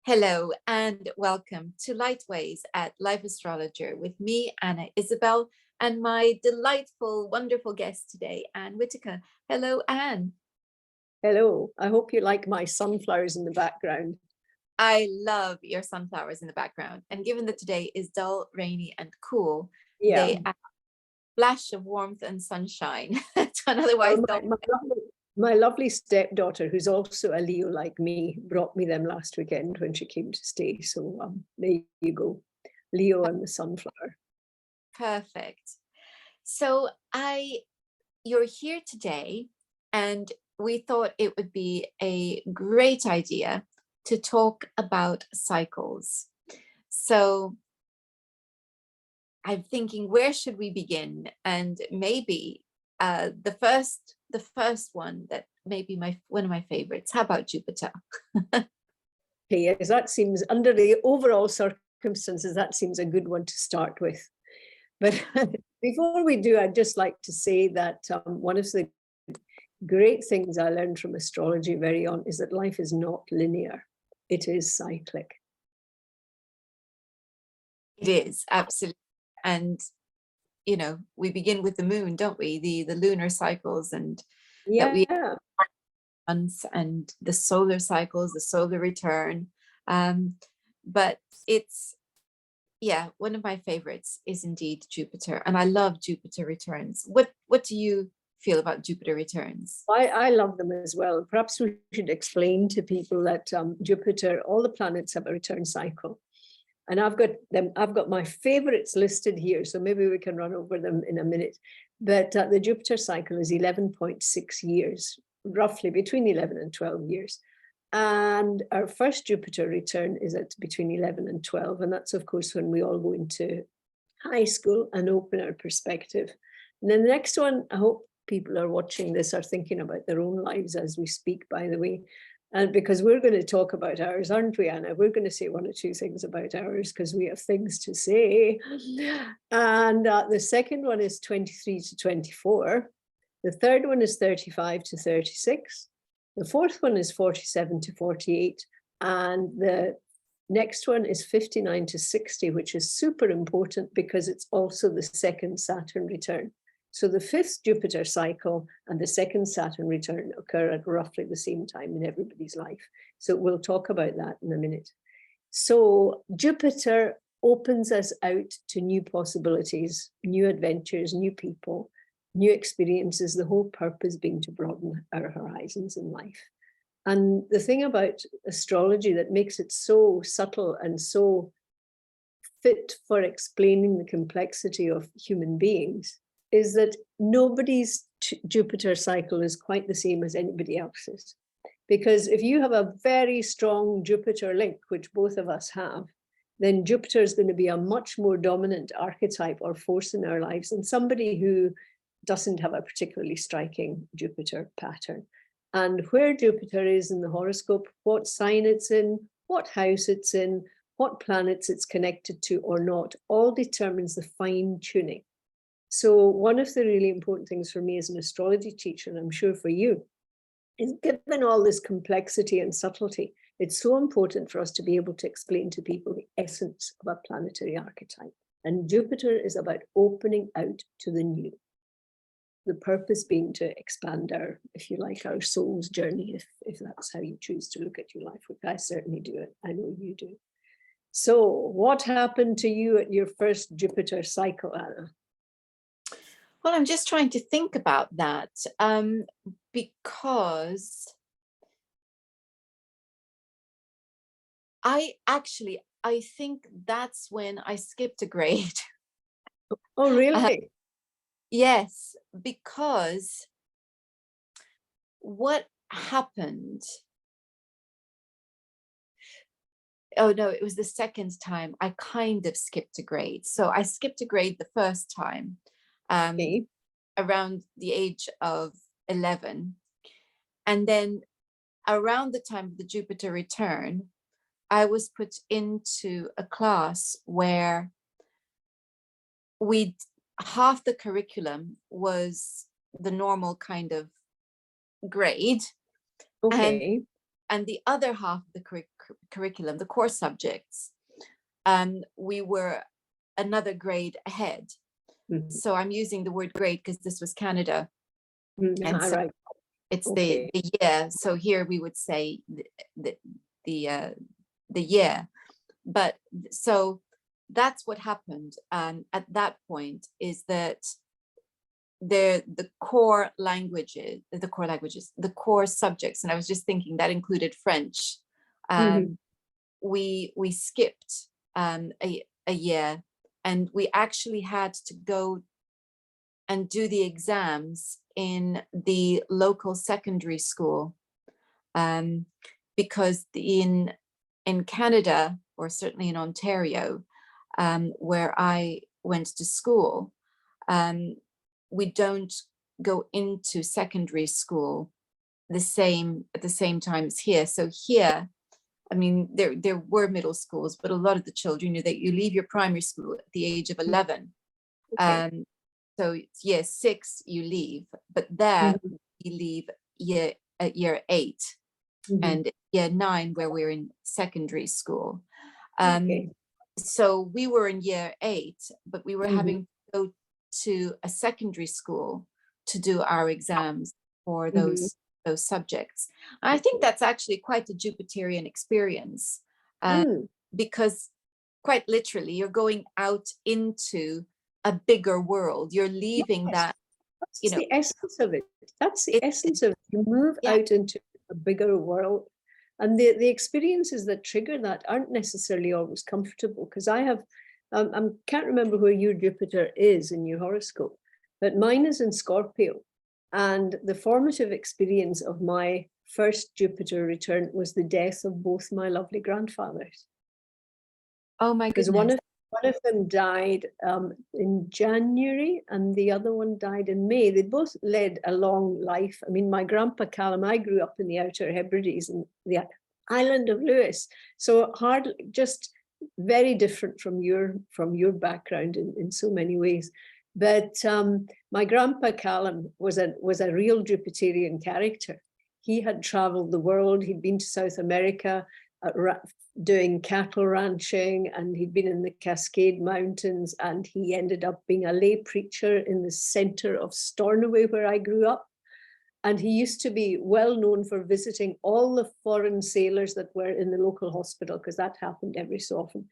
Hello and welcome to Lightways at Life Astrologer with me, Anna Isabel, and my delightful, wonderful guest today, Anne Whitaker. Hello, Anne. Hello, I hope you like my sunflowers in the background. I love your sunflowers in the background. And given that today is dull, rainy, and cool, Yeah, they add a flash of warmth and sunshine to an well, otherwise dull. my lovely stepdaughter, who's also a Leo like me, brought me them last weekend when she came to stay. So there you go, Leo and the sunflower. Perfect. So you're here today, and we thought it would be a great idea to talk about cycles. So I'm thinking, where should we begin? And maybe the first one that may be one of my favorites. How about Jupiter? Okay, yes, that seems, under the overall circumstances, that seems a good one to start with. But before we do, I'd just like to say that one of the great things I learned from astrology very on is that life is not linear. It is cyclic. It is, absolutely. And we begin with the moon, don't we? The lunar cycles, and that we Yeah. months, and the solar cycles, the solar return. But it's, yeah, one of my favorites is indeed Jupiter, and I love Jupiter returns. What do you feel about Jupiter returns? I love them as well. Perhaps we should explain to people that Jupiter, all the planets have a return cycle. And I've got my favorites listed here, so maybe we can run over them in a minute. But the Jupiter cycle is 11.6 years, roughly between 11 and 12 years. And our first Jupiter return is at between 11 and 12. And that's, of course, when we all go into high school and open our perspective. And then the next one, I hope people are watching this are thinking about their own lives as we speak, by the way. And because we're going to talk about ours, aren't we, Anna? We're going to say one or two things about ours because we have things to say. And the second one is 23 to 24. The third one is 35 to 36. The fourth one is 47 to 48. And the next one is 59 to 60, which is super important because it's also the second Saturn return. So the fifth Jupiter cycle and the second Saturn return occur at roughly the same time in everybody's life. So we'll talk about that in a minute. So Jupiter opens us out to new possibilities, new adventures, new people, new experiences, the whole purpose being to broaden our horizons in life. And the thing about astrology that makes it so subtle and so fit for explaining the complexity of human beings is that nobody's Jupiter cycle is quite the same as anybody else's. Because if you have a very strong Jupiter link, which both of us have, then Jupiter is going to be a much more dominant archetype or force in our lives than somebody who doesn't have a particularly striking Jupiter pattern. And where Jupiter is in the horoscope, what sign it's in, what house it's in, what planets it's connected to or not, all determines the fine tuning. So one of the really important things for me as an astrology teacher, and I'm sure for you, is given all this complexity and subtlety, it's so important for us to be able to explain to people the essence of a planetary archetype. And Jupiter is about opening out to the new. The purpose being to expand our, if you like, our soul's journey, if that's how you choose to look at your life, which I certainly do it. I know you do. So what happened to you at your first Jupiter cycle, Anna? Well, I'm just trying to think about that because I think that's when I skipped a grade. Oh, really? Yes, because what happened? Oh no, it was the second time I kind of skipped a grade. So I skipped a grade the first time. Okay. Around the age of 11. And then around the time of the Jupiter return, I was put into a class where half the curriculum was the normal kind of grade. Okay. and the other half of the curriculum, the core subjects, we were another grade ahead. So I'm using the word grade because this was Canada. And so Right. it's Okay. the year. So here we would say the year. But so that's what happened at that point, is that the core languages, the core subjects, and I was just thinking that included French. We skipped a year, and we actually had to go and do the exams in the local secondary school, because in Canada, or certainly in Ontario, where I went to school, we don't go into secondary school at the same time as here. So here, I mean, there were middle schools, but a lot of the children, that you leave your primary school at the age of 11. Okay. So it's year 6 you leave, but there you leave at year 8, and year 9 where we're in secondary school. Okay. So we were in year 8, but we were having to go to a secondary school to do our exams for those subjects. I think that's actually quite a Jupiterian experience, because quite literally you're going out into a bigger world. You're leaving that, That's the essence of it. That's the essence of it. You move yeah. out into a bigger world. And the experiences that trigger that aren't necessarily always comfortable, because I have, I can't remember where your Jupiter is in your horoscope, but mine is in Scorpio. And the formative experience of my first Jupiter return was the death of both my lovely grandfathers. Oh my goodness. Because one of them died in January and the other one died in May. They both led a long life. I mean, my grandpa Callum, I grew up in the Outer Hebrides in the island of Lewis. So hardly, just very different from your background in so many ways. But my grandpa Callum was a real Jupiterian character. He had traveled the world. He'd been to South America, doing cattle ranching, and he'd been in the Cascade Mountains, and he ended up being a lay preacher in the center of Stornoway, where I grew up. And he used to be well known for visiting all the foreign sailors that were in the local hospital, because that happened every so often.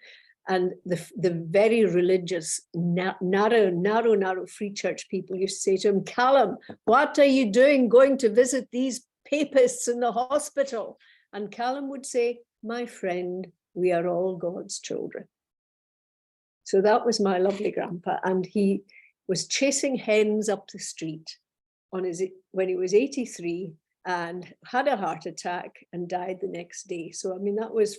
And the very religious, narrow free church people used to say to him, "Callum, what are you doing going to visit these papists in the hospital?" And Callum would say, "My friend, we are all God's children." So that was my lovely grandpa. And he was chasing hens up the street when he was 83 and had a heart attack and died the next day. So, I mean, that was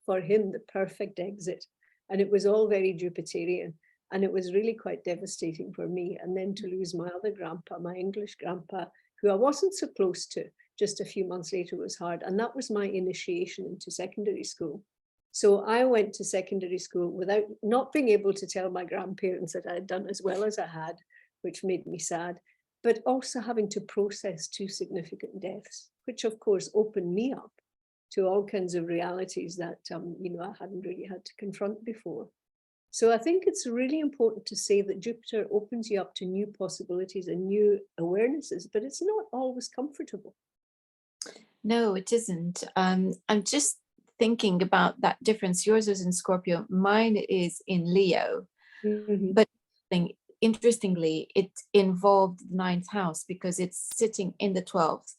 for him the perfect exit. And it was all very Jupiterian. And it was really quite devastating for me. And then to lose my other grandpa, my English grandpa, who I wasn't so close to, just a few months later was hard. And that was my initiation into secondary school. So I went to secondary school without not being able to tell my grandparents that I had done as well as I had, which made me sad, but also having to process 2 significant deaths, which of course opened me up to all kinds of realities that I hadn't really had to confront before. So I think it's really important to say that Jupiter opens you up to new possibilities and new awarenesses, but it's not always comfortable. No, it isn't. I'm just thinking about that difference. Yours is in Scorpio, mine is in Leo. But interestingly, it involved the 9th house because it's sitting in the 12th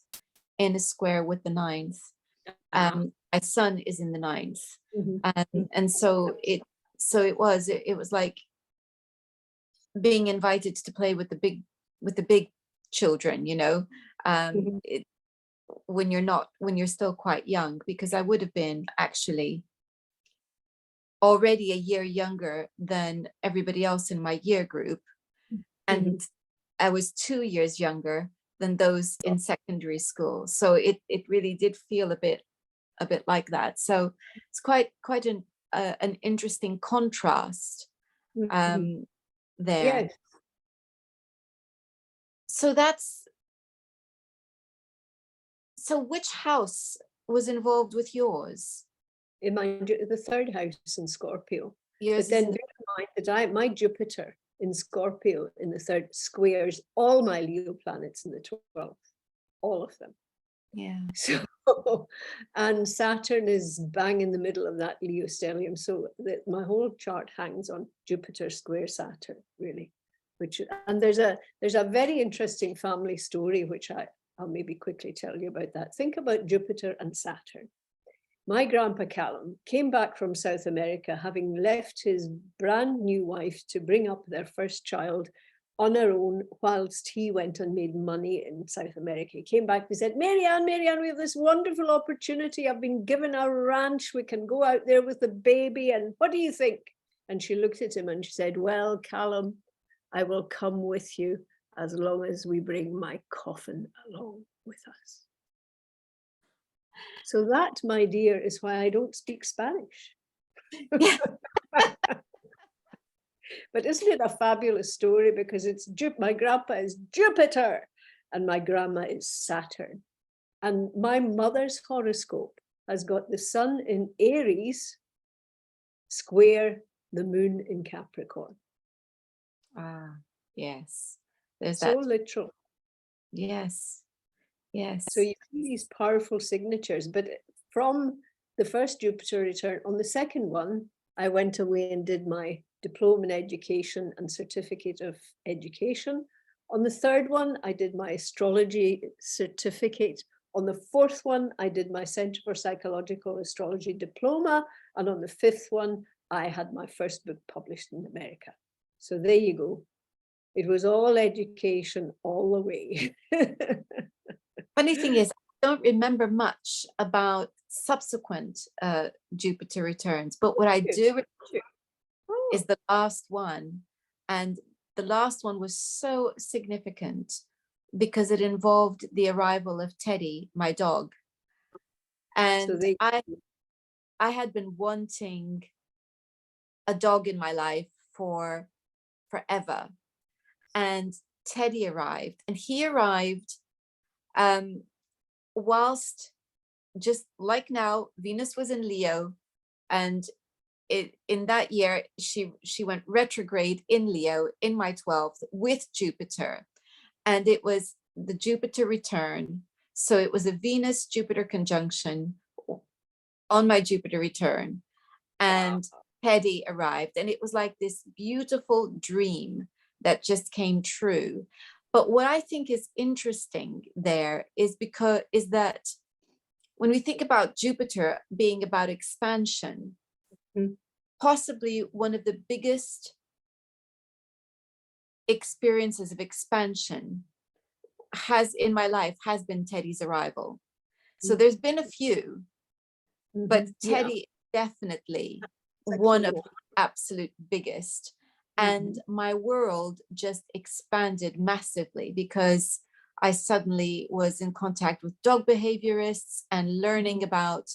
in a square with the 9th. My son is in the 9th. And so it was like being invited to play with the big children, when you're still quite young, because I would have been actually already a year younger than everybody else in my year group. And I was 2 years younger than those in secondary school. So it really did feel a bit like that. So it's quite an interesting contrast there. Yes. So which house was involved with yours? In the third house in Scorpio. Yours But then is bear in mind that my Jupiter in Scorpio in the third squares all my Leo planets in the 12th, all of them. yeah. So, and Saturn is bang in the middle of that Leo stellium. So that my whole chart hangs on Jupiter square Saturn, really. And there's a very interesting family story, which I'll maybe quickly tell you about that. Think about Jupiter and Saturn. My grandpa Callum came back from South America, having left his brand new wife to bring up their first child on her own, whilst he went and made money in South America. He came back and said, Marianne, we have this wonderful opportunity. I've been given a ranch. We can go out there with the baby. And what do you think? And she looked at him and she said, well, Callum, I will come with you as long as we bring my coffin along with us. So that, my dear, is why I don't speak Spanish. But isn't it a fabulous story? Because it's my grandpa is Jupiter and my grandma is Saturn. And my mother's horoscope has got the sun in Aries square the moon in Capricorn. Ah, yes. There's So that. literal. Yes. Yes. So you see these powerful signatures, but from the first Jupiter return, on the second one, I went away and did my diploma in education and certificate of education. On the third one, I did my astrology certificate. On the fourth one, I did my Center for Psychological Astrology diploma. And on the fifth one, I had my first book published in America. So there you go. It was all education all the way. Funny thing is, I don't remember much about subsequent Jupiter returns, but what I do remember is the last one. And the last one was so significant because it involved the arrival of Teddy, my dog. And So I had been wanting a dog in my life for forever. And Teddy arrived, and he arrived whilst, just like now, Venus was in Leo, and in that year she went retrograde in Leo in my 12th with Jupiter, and it was the Jupiter return. So it was a Venus Jupiter conjunction on my Jupiter return, and Teddy arrived, and it was like this beautiful dream that just came true. But what I think is interesting there is that when we think about Jupiter being about expansion, possibly one of the biggest experiences of expansion in my life has been Teddy's arrival. So there's been a few, but Teddy definitely one of the absolute biggest. And my world just expanded massively because I suddenly was in contact with dog behaviorists and learning about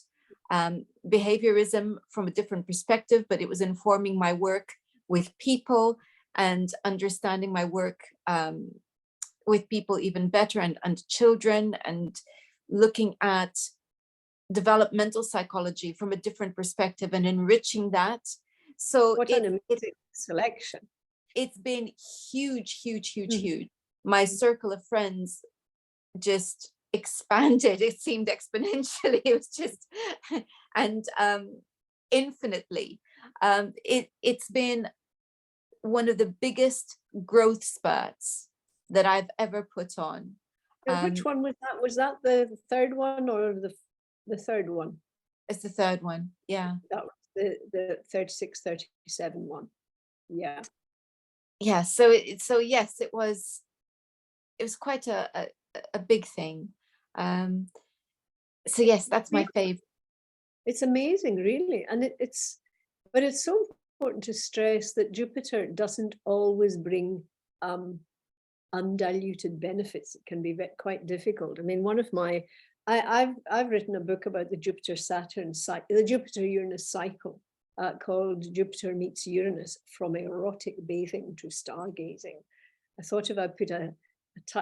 behaviorism from a different perspective, but it was informing my work with people and understanding my work with people even better, and children, and looking at developmental psychology from a different perspective and enriching that. So what an amazing selection. It's been huge. My circle of friends just expanded. It seemed exponentially. It was just, and infinitely. It's been one of the biggest growth spurts that I've ever put on. Which one was that? Was that the third one or the third one? It's the third one. Yeah. That was the 36, 37 one. Yeah. Yeah. So yes, it was quite a big thing. So yes, that's my favorite. It's amazing, really. And but it's so important to stress that Jupiter doesn't always bring undiluted benefits. It can be quite difficult. I mean, I've written a book about the Jupiter-Saturn cycle, the Jupiter-Uranus cycle, called Jupiter Meets Uranus: From Erotic Bathing to Stargazing. I thought if I put a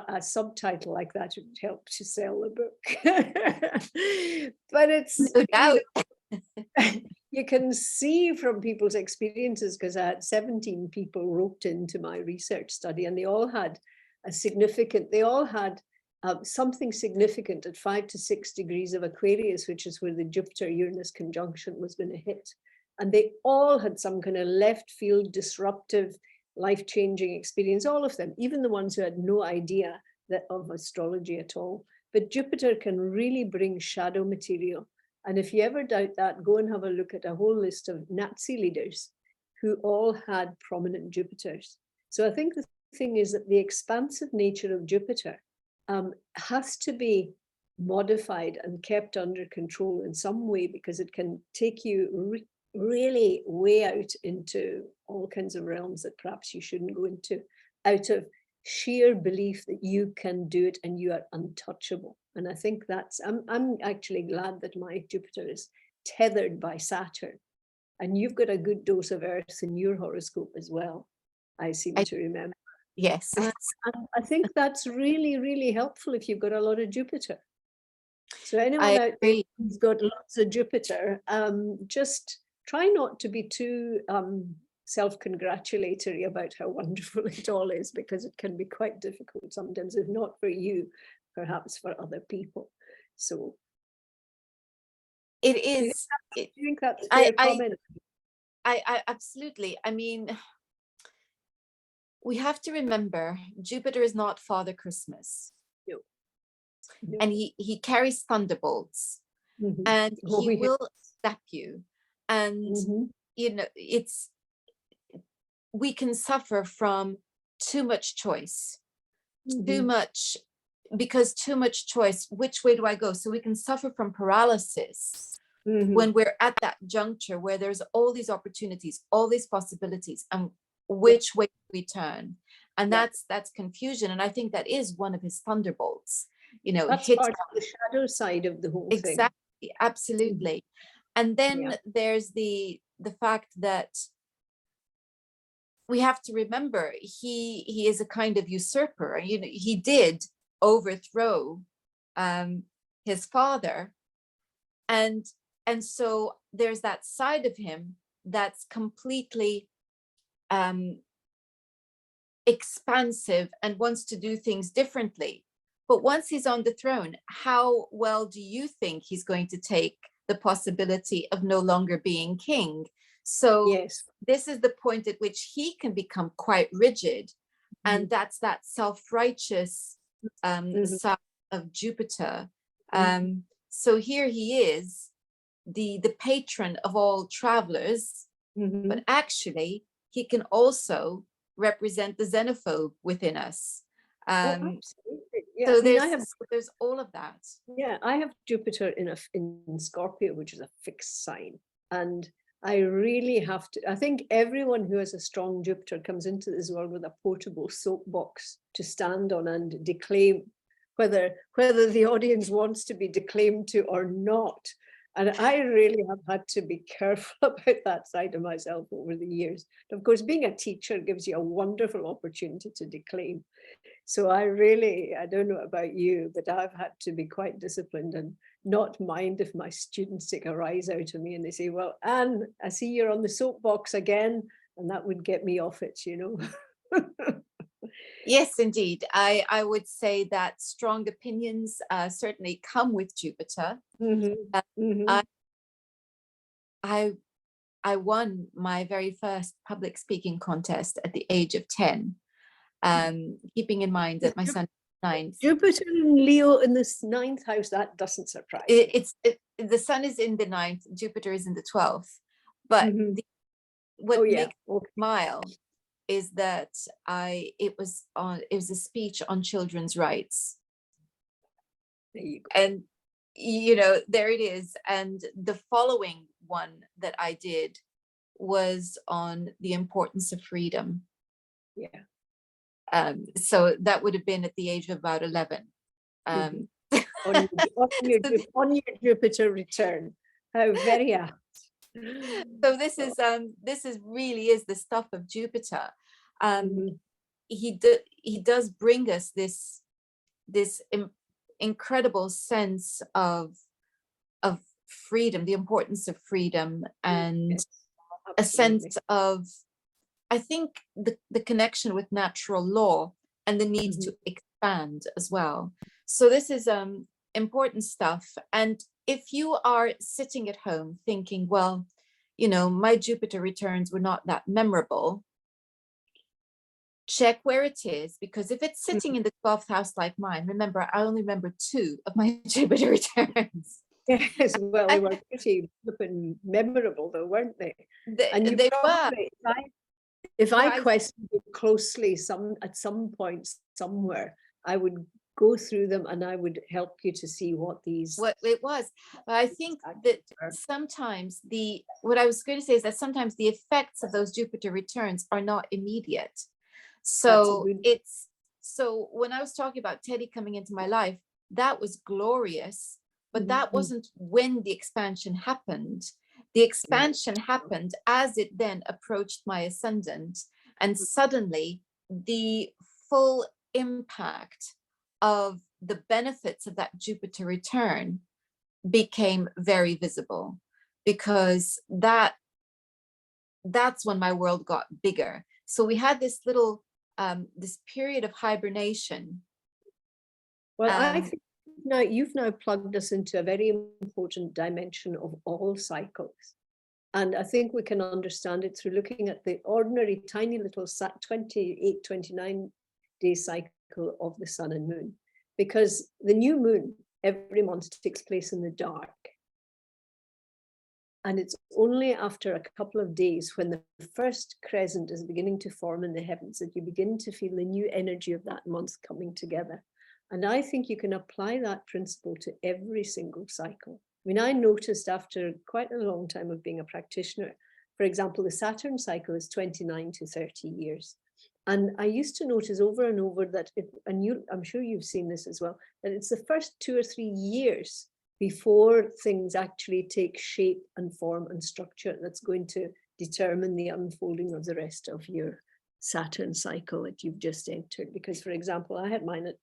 a subtitle like that would help to sell the book. But it's, No doubt. you can see from people's experiences, because I had 17 people wrote into my research study, and they all had something significant at 5 to 6 degrees of Aquarius, which is where the Jupiter-Uranus conjunction was going to hit. And they all had some kind of left field disruptive, life-changing experience, all of them, even the ones who had no idea of astrology at all. But Jupiter can really bring shadow material. And if you ever doubt that, go and have a look at a whole list of Nazi leaders who all had prominent Jupiters. So I think the thing is that the expansive nature of Jupiter has to be modified and kept under control in some way, because it can take you really way out into all kinds of realms that perhaps you shouldn't go into, out of sheer belief that you can do it and you are untouchable. And I think that's, I'm actually glad that my Jupiter is tethered by Saturn, and you've got a good dose of Earth in your horoscope as well, I seem to remember. Yes. And I think that's really, really helpful if you've got a lot of Jupiter. So anyone out there who's got lots of Jupiter, just try not to be too self-congratulatory about how wonderful it all is, because it can be quite difficult sometimes, if not for you, perhaps for other people. So it is. Do you think that's a fair comment? I absolutely. I mean, we have to remember Jupiter is not Father Christmas. No. And he carries thunderbolts, and he will step you. And you know, we can suffer from too much choice, too much choice. Which way do I go? So we can suffer from paralysis when we're at that juncture where there's all these opportunities, all these possibilities, and which way do we turn? And that's confusion. And I think that is one of his thunderbolts. You know, that's part of the shadow side of the whole thing. Exactly, absolutely. And then there's the fact that we have to remember he is a kind of usurper. You know, he did overthrow his father, and so there's that side of him that's completely expansive and wants to do things differently. But once he's on the throne, how well do you think he's going to take the possibility of no longer being king? So this is the point at which he can become quite rigid. And that's that self-righteous side of Jupiter. So here he is, the patron of all travelers, but actually he can also represent the xenophobe within us. So there's all of that. Yeah, I have Jupiter in Scorpio, which is a fixed sign, and I really have to. I think everyone who has a strong Jupiter comes into this world with a portable soapbox to stand on and declaim, whether the audience wants to be declaimed to or not. And I really have had to be careful about that side of myself over the years. Of course, being a teacher gives you a wonderful opportunity to declaim. So I don't know about you, but I've had to be quite disciplined and not mind if my students take a rise out of me and they say, well, Anne, I see you're on the soapbox again. And that would get me off it, you know. Yes, indeed. I would say that strong opinions certainly come with Jupiter. I won my very first public speaking contest at the age of 10. Keeping in mind that my son is 9. Jupiter and Leo in this 9th house, that doesn't surprise me. The sun is in the 9th, Jupiter is in the 12th. But what makes me smile is that it was a speech on children's rights. There you go. And you know, there it is. And the following one that I did was on the importance of freedom. Yeah. So that would have been at the age of about 11. On your Jupiter return. How very apt. So this is really is the stuff of Jupiter. he does bring us this incredible sense of freedom, the importance of freedom, and Yes, a absolutely. sense of, I think, the connection with natural law and the need Mhm. to expand as well. So this is important stuff. And if you are sitting at home thinking, well, my Jupiter returns were not that memorable, check where it is, because if it's sitting in the 12th house like mine, remember, I only remember 2 of my Jupiter returns. Yes, well, they were pretty flippin' memorable though, weren't they? And you They were. probably, if I I questioned you closely at some point somewhere, I would go through them and I would help you to see what these what it was. But I think that are. sometimes what I was going to say is that sometimes the effects of those Jupiter returns are not immediate. That's a So good. when I was talking about Teddy coming into my life, that was glorious, but that Mhm. wasn't when the expansion happened. The Yeah. expansion happened as it then approached my ascendant, and suddenly the full impact of the benefits of that Jupiter return became very visible, because that's when my world got bigger. So we had this little this period of hibernation. Well, I um think now you've now plugged us into a very important dimension of all cycles. And I think we can understand it through looking at the ordinary tiny little 28, 29-day cycle of the sun and moon. Because the new moon every month takes place in the dark. And it's only after a couple of days, when the first crescent is beginning to form in the heavens, that you begin to feel the new energy of that month coming together. And I think you can apply that principle to every single cycle. I mean, I noticed after quite a long time of being a practitioner, for example, the Saturn cycle is 29 to 30 years. And I used to notice over and over that, I'm sure you've seen this as well, that it's the first 2 or 3 years before things actually take shape and form and structure that's going to determine the unfolding of the rest of your Saturn cycle that you've just entered. Because, for example, I had mine at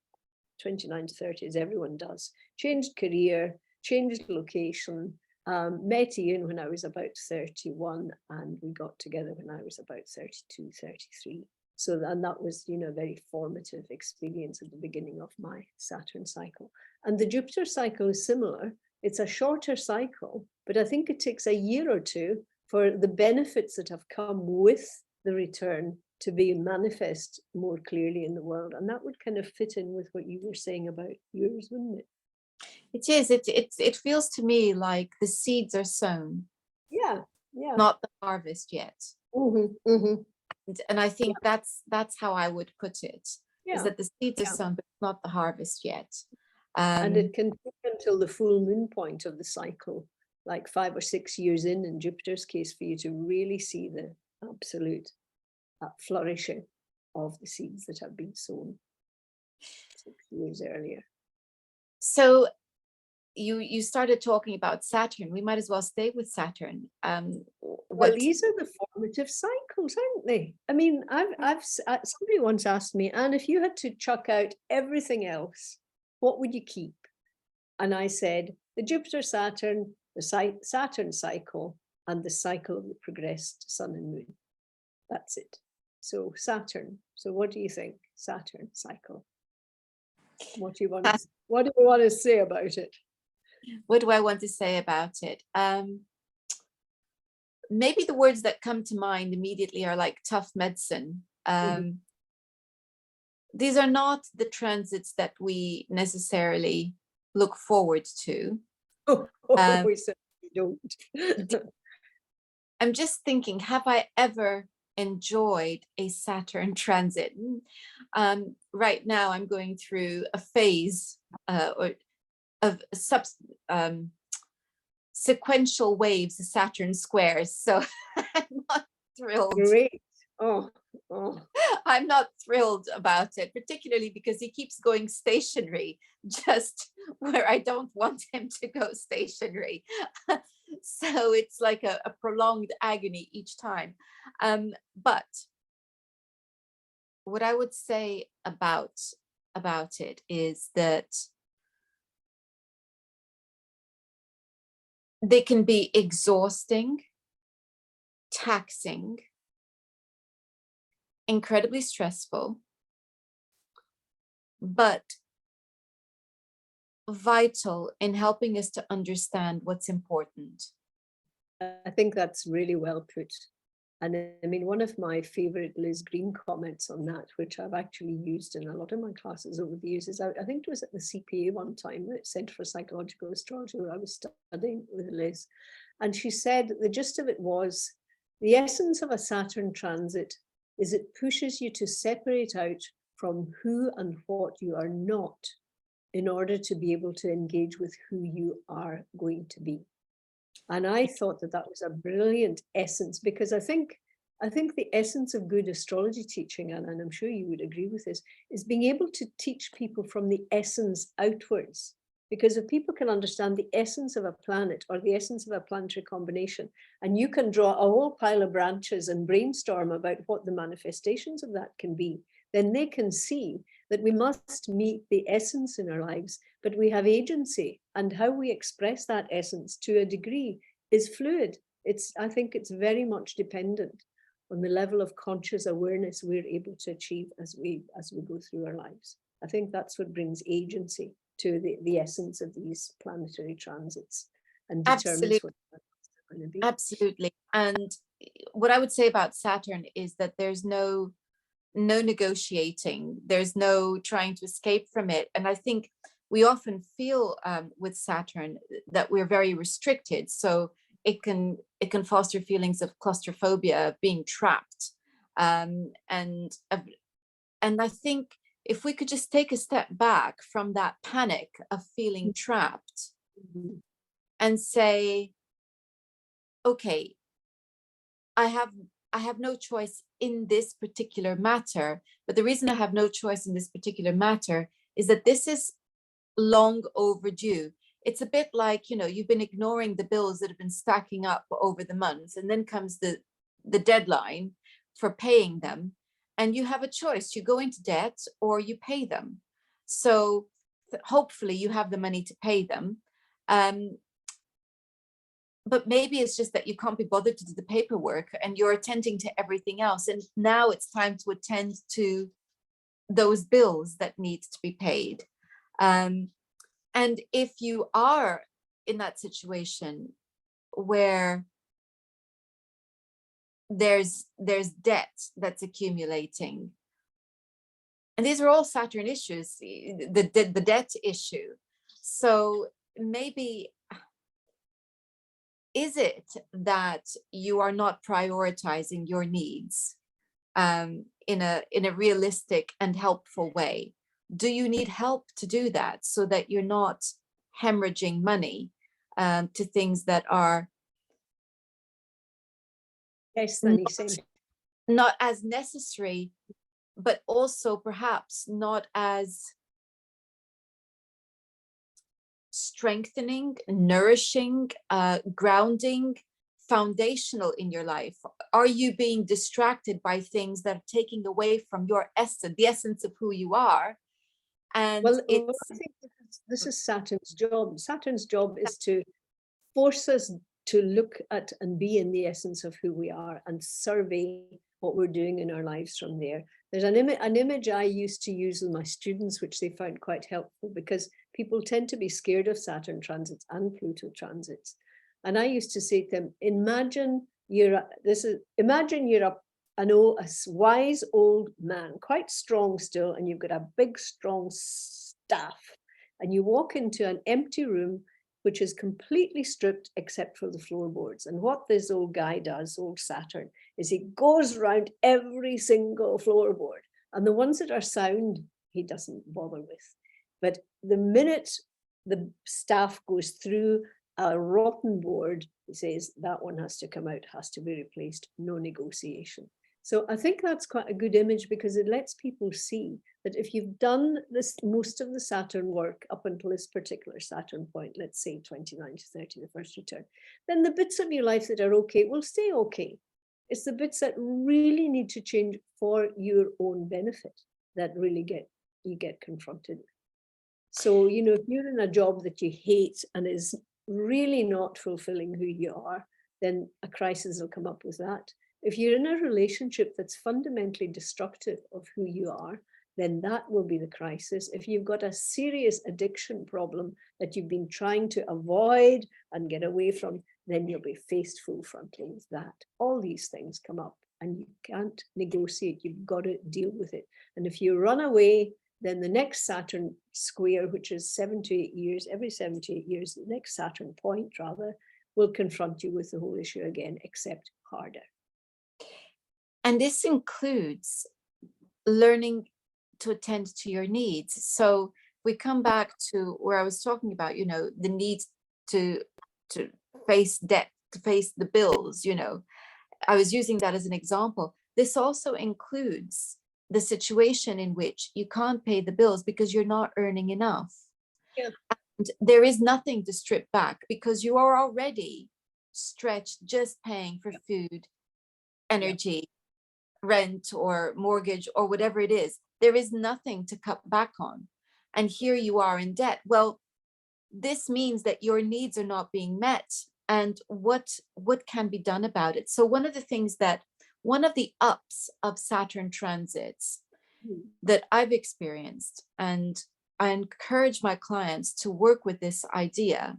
29 to 30, as everyone does. Changed career, changed location, met Ian when I was about 31, and we got together when I was about 32, 33. So, and that was, a very formative experience at the beginning of my Saturn cycle. And the Jupiter cycle is similar. It's a shorter cycle, but I think it takes a year or two for the benefits that have come with the return to be manifest more clearly in the world. And that would kind of fit in with what you were saying about yours, wouldn't it? it is it feels to me like the seeds are sown, Yeah, yeah. not the harvest yet. Mm-hmm. And I Yeah, think that's how I would put it, is yeah, that the seeds are yeah. sown, but not the harvest yet. And it um can take until the full moon point of the cycle, like 5 or 6 years in Jupiter's case, for you to really see the absolute flourishing of the seeds that have been sown 6 years earlier. so you started talking about Saturn. We might as well stay with Saturn. Well, What these are the formative cycles, aren't they? I mean, somebody once asked me, Anne, if you had to chuck out everything else, what would you keep? And I said, the Jupiter Saturn, the Saturn cycle, and the cycle of the progressed sun and moon. That's it. So Saturn. So what do you think? Saturn cycle. What do you want to say about it? what do I want to say about it? Maybe the words that come to mind immediately are like tough medicine. Mhm. These are not the transits that we necessarily look forward to. Oh, Um, we certainly don't. I'm just thinking, have I ever enjoyed a Saturn transit? Right now, I'm going through a phase of sequential waves of Saturn squares. So I'm not thrilled. Great. Oh, oh. I'm not thrilled about it, particularly because he keeps going stationary, just where I don't want him to go stationary. So it's like a prolonged agony each time. But what I would say about it is that they can be exhausting, taxing, incredibly stressful, but vital in helping us to understand what's important. I think that's really well put. And I mean, one of my favorite Liz Green comments on that, which I've actually used in a lot of my classes over the years, is I think it was at the CPA one time, the Centre for Psychological Astrology, where I was studying with Liz. And she said the gist of it was, the essence of a Saturn transit is it pushes you to separate out from who and what you are not in order to be able to engage with who you are going to be. And I thought that that was a brilliant essence, because I think the essence of good astrology teaching, and I'm sure you would agree with this, is being able to teach people from the essence outwards. Because if people can understand the essence of a planet or the essence of a planetary combination, and you can draw a whole pile of branches and brainstorm about what the manifestations of that can be, then they can see that we must meet the essence in our lives, but we have agency, and how we express that essence to a degree is fluid. I think it's very much dependent on the level of conscious awareness we're able to achieve as we go through our lives. I think that's what brings agency to the essence of these planetary transits and determines what they're going to be. Absolutely. And what I would say about Saturn is that there's no negotiating, there's no trying to escape from it. And I think we often feel with Saturn that we're very restricted. So it can foster feelings of claustrophobia, being trapped. And I think if we could just take a step back from that panic of feeling trapped and say, okay, I have no choice in this particular matter, but the reason I have no choice in this particular matter is that this is long overdue. It's a bit like, you've been ignoring the bills that have been stacking up over the months, and then comes the deadline for paying them, and you have a choice. You go into debt or you pay them. So hopefully you have the money to pay them. But maybe it's just that you can't be bothered to do the paperwork and you're attending to everything else. And now it's time to attend to those bills that need to be paid. And if you are in that situation where there's debt that's accumulating, and these are all Saturn issues, the debt issue. So maybe, is it that you are not prioritizing your needs in a realistic and helpful way? Do you need help to do that so that you're not hemorrhaging money to things that are not as necessary, but also perhaps not as strengthening, nourishing, grounding, foundational in your life? Are you being distracted by things that are taking away from your essence, the essence of who you are? And I think this is Saturn's job. Saturn's job is to force us to look at and be in the essence of who we are and survey what we're doing in our lives from there. There's an image I used to use with my students, which they found quite helpful, because people tend to be scared of Saturn transits and Pluto transits. And I used to say to them, imagine you're a wise old man, quite strong still, and you've got a big, strong staff, and you walk into an empty room which is completely stripped except for the floorboards. And what this old guy does, old Saturn, is he goes around every single floorboard, and the ones that are sound, he doesn't bother with. But the minute the staff goes through a rotten board, he says that one has to come out, has to be replaced, no negotiation. So I think that's quite a good image, because it lets people see that if you've done this, most of the Saturn work up until this particular Saturn point, let's say 29 to 30, the first return, then the bits of your life that are okay will stay okay. It's the bits that really need to change for your own benefit that really you get confronted with. So, you know, if you're in a job that you hate and is really not fulfilling who you are, then a crisis will come up with that. If you're in a relationship that's fundamentally destructive of who you are, then that will be the crisis. If you've got a serious addiction problem that you've been trying to avoid and get away from, then you'll be faced full frontal with that. All these things come up and you can't negotiate. You've got to deal with it. And if you run away, then the next Saturn square, which is 7 to 8 years, every 7 to 8 years, the next Saturn point rather, will confront you with the whole issue again, except harder. And this includes learning to attend to your needs. So we come back to where I was talking about, you know, the need to face debt, to face the bills, you know. I was using that as an example. This also includes the situation in which you can't pay the bills because you're not earning enough. Yeah. And there is nothing to strip back because you are already stretched just paying for food, energy, rent or mortgage or whatever it is. There is nothing to cut back on. And here you are in debt. Well, this means that your needs are not being met. And what can be done about it? So one of the ups of Saturn transits that I've experienced, and I encourage my clients to work with this idea,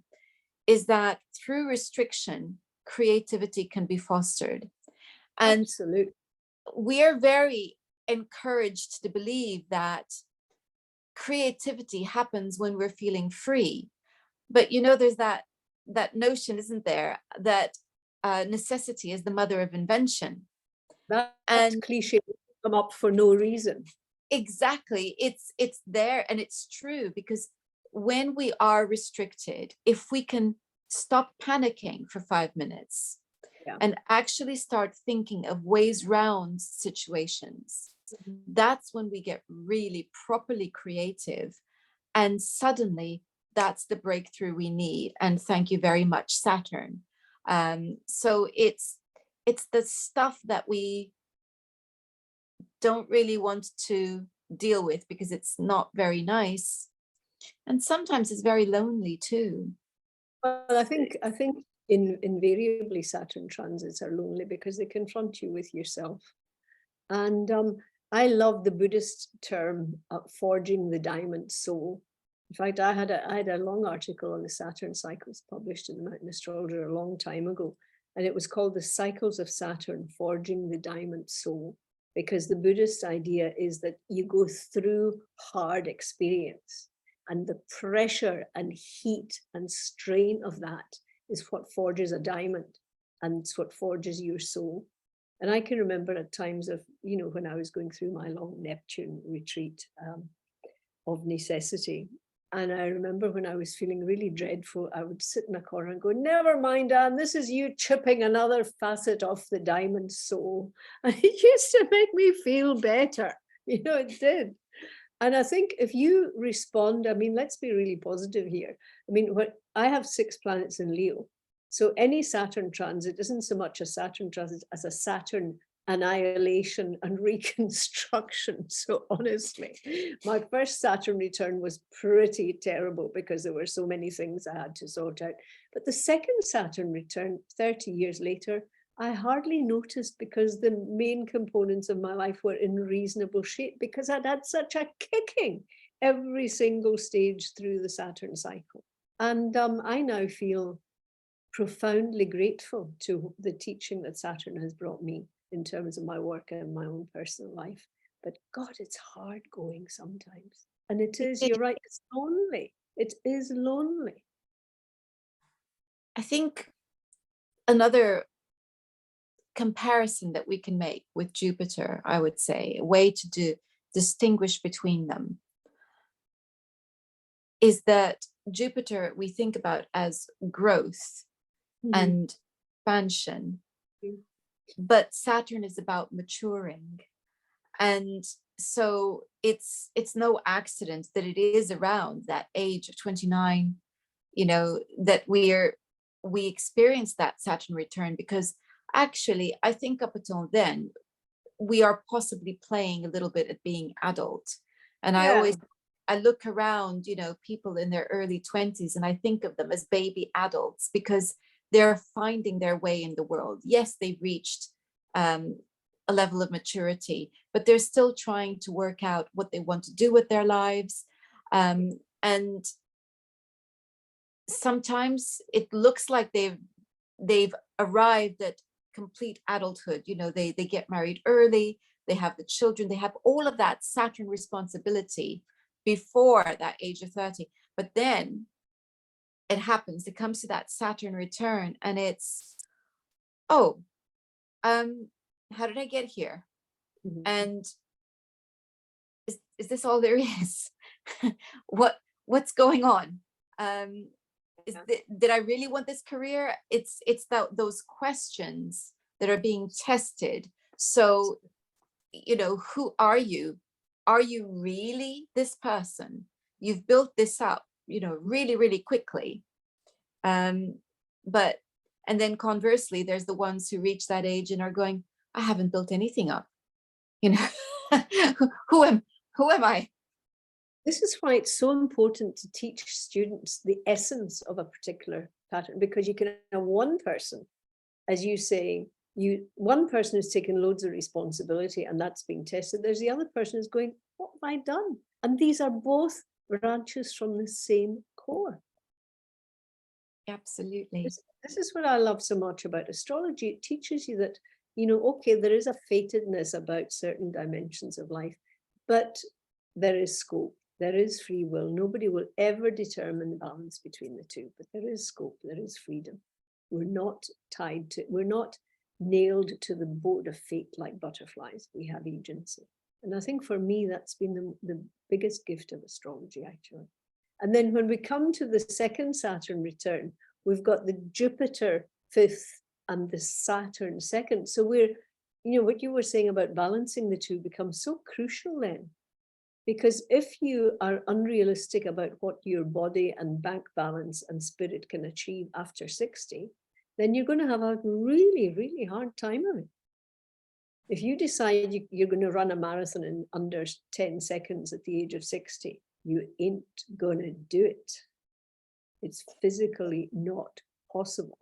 is that through restriction, creativity can be fostered. And absolutely, we are very encouraged to believe that creativity happens when we're feeling free. But you know, there's that notion, isn't there, that necessity is the mother of invention. that And cliche come up for no reason. exactly, it's there and it's true, because when we are restricted, if we can stop panicking for 5 minutes and actually start thinking of ways round situations, that's when we get really properly creative. And suddenly that's the breakthrough we need. And thank you very much, Saturn. So it's the stuff that we don't really want to deal with because it's not very nice. And sometimes it's very lonely too. Well, I think invariably Saturn transits are lonely because they confront you with yourself. And I love the Buddhist term, forging the diamond soul. In fact, I had a long article on the Saturn cycles published in the Mountain Astrologer a long time ago, and it was called The Cycles of Saturn, Forging the Diamond Soul, because the Buddhist idea is that you go through hard experience, and the pressure and heat and strain of that is what forges a diamond, and it's what forges your soul. And I can remember at times of, you know, when I was going through my long Neptune retreat of necessity. And I remember when I was feeling really dreadful, I would sit in a corner and go, never mind, Anne, this is you chipping another facet off the diamond soul. And it used to make me feel better. You know, it did. And I think if you respond, I mean, let's be really positive here. I mean, I have 6 planets in Leo. So any Saturn transit isn't so much a Saturn transit as a Saturn annihilation and reconstruction. So honestly, my first Saturn return was pretty terrible because there were so many things I had to sort out. But the second Saturn return 30 years later, I hardly noticed because the main components of my life were in reasonable shape because I'd had such a kicking every single stage through the Saturn cycle. And I now feel profoundly grateful to the teaching that Saturn has brought me in terms of my work and my own personal life. But God, it's hard going sometimes. And it is, you're right, it's lonely. It is lonely. I think another comparison that we can make with Jupiter, I would say, a way to distinguish between them, is that Jupiter we think about as growth and expansion, but Saturn is about maturing. And so it's no accident that it is around that age of 29, you know, that we experience that Saturn return, because Actually, I think up until then, we are possibly playing a little bit at being adult. And Yeah. I look around, people in their early 20s, and I think of them as baby adults because they're finding their way in the world. Yes, they've reached a level of maturity, but they're still trying to work out what they want to do with their lives. And sometimes it looks like they've arrived at complete adulthood. They get married early, they have the children, they have all of that Saturn responsibility before that age of 30. But then it happens, it comes to that Saturn return, and it's, oh, how did I get here? Mhm. And is this all there is? What's going on? Did I really want this career? It's those questions that are being tested. So, who are you? Are you really this person? You've built this up, really, really quickly. But, and then conversely, there's the ones who reach that age and are going, I haven't built anything up. who am I? This is why it's so important to teach students the essence of a particular pattern, because you can have one person, as you say, one person who's taken loads of responsibility and that's being tested. There's the other person who's going, what have I done? And these are both branches from the same core. Absolutely. This is what I love so much about astrology. It teaches you that, okay, there is a fatedness about certain dimensions of life, but there is scope, there is free will. Nobody will ever determine the balance between the two, but there is scope, there is freedom. We're not tied to, we're not nailed to the board of fate like butterflies. We have agency. And I think for me, that's been the biggest gift of astrology, actually. And then when we come to the second Saturn return, we've got the Jupiter 5th and the Saturn 2nd. So we're, what you were saying about balancing the two becomes so crucial then. Because if you are unrealistic about what your body and bank balance and spirit can achieve after 60, then you're going to have a really, really hard time of it. If you decide you're going to run a marathon in under 10 seconds at the age of 60, you ain't going to do it. It's physically not possible.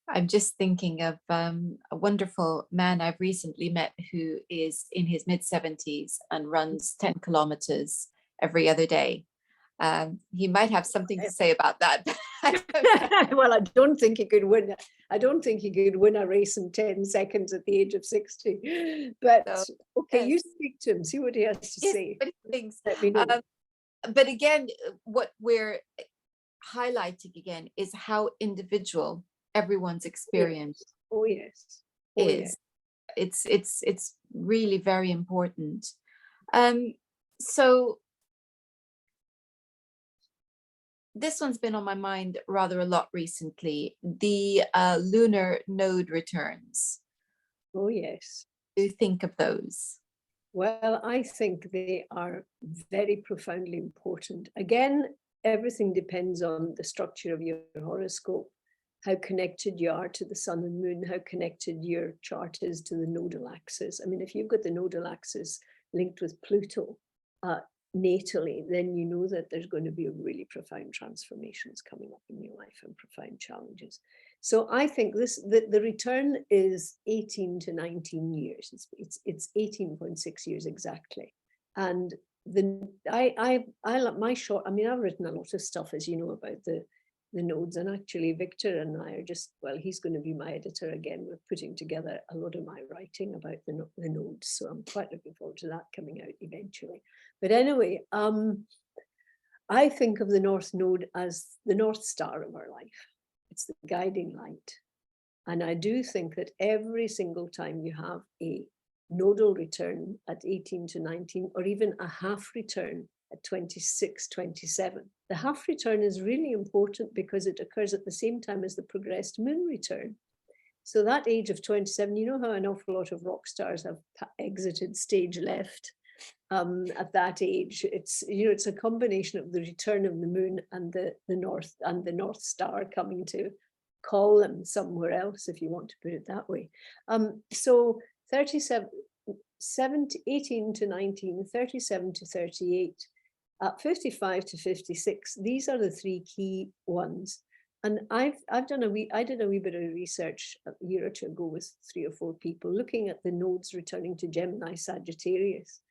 I'm just thinking of a wonderful man I've recently met who is in his mid-70s and runs 10 kilometers every other day. He might have something to say about that. Well, I don't think he could win. I don't think he could win a race in 10 seconds at the age of 60. But So, okay, yes. you speak to him, see what he has to Yes, say. but he thinks, Let me know. but again, what we're highlighting again is how individual everyone's experience Oh yes. Oh, is. yes. It's really very important. So this one's been on my mind rather a lot recently. The lunar node returns. Oh yes. Do you think of those? Well, I think they are very profoundly important. Again, everything depends on the structure of your horoscope, how connected you are to the sun and moon, how connected your chart is to the nodal axis. I mean, if you've got the nodal axis linked with Pluto natally, then you know that there's going to be really profound transformations coming up in your life and profound challenges. So I think the return is 18 to 19 years. It's 18.6 years exactly. And I like my short, I mean, I've written a lot of stuff, as you know, about the nodes, and actually Victor and I are just, well, he's going to be my editor again. We're putting together a lot of my writing about the nodes. So I'm quite looking forward to that coming out eventually. But anyway, I think of the North Node as the North Star of our life. It's the guiding light. And I do think that every single time you have a nodal return at 18 to 19, or even a half return at 26, 27, the half return is really important because it occurs at the same time as the progressed moon return. So that age of 27, you know how an awful lot of rock stars have exited stage left at that age. It's, it's a combination of the return of the moon and the north Star coming to call them somewhere else, if you want to put it that way. So 37, 18 to 19, 37 to 38, 55 to 56, these are the three key ones. And I did a wee bit of research a year or two ago with 3 or 4 people looking at the nodes returning to Gemini Sagittarius.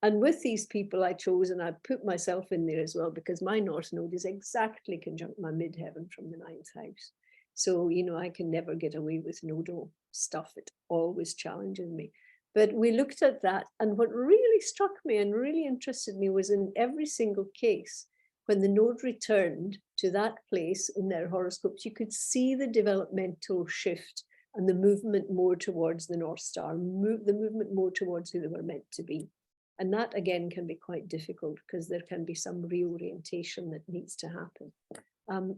And with these people I chose, and I put myself in there as well, because my North Node is exactly conjunct my midheaven from the 9th house. So, you know, I can never get away with nodal stuff. It always challenges me. But we looked at that, and what really struck me and really interested me was in every single case, when the node returned to that place in their horoscopes, you could see the developmental shift and the movement more towards the North Star, the movement more towards who they were meant to be. And that again can be quite difficult because there can be some reorientation that needs to happen.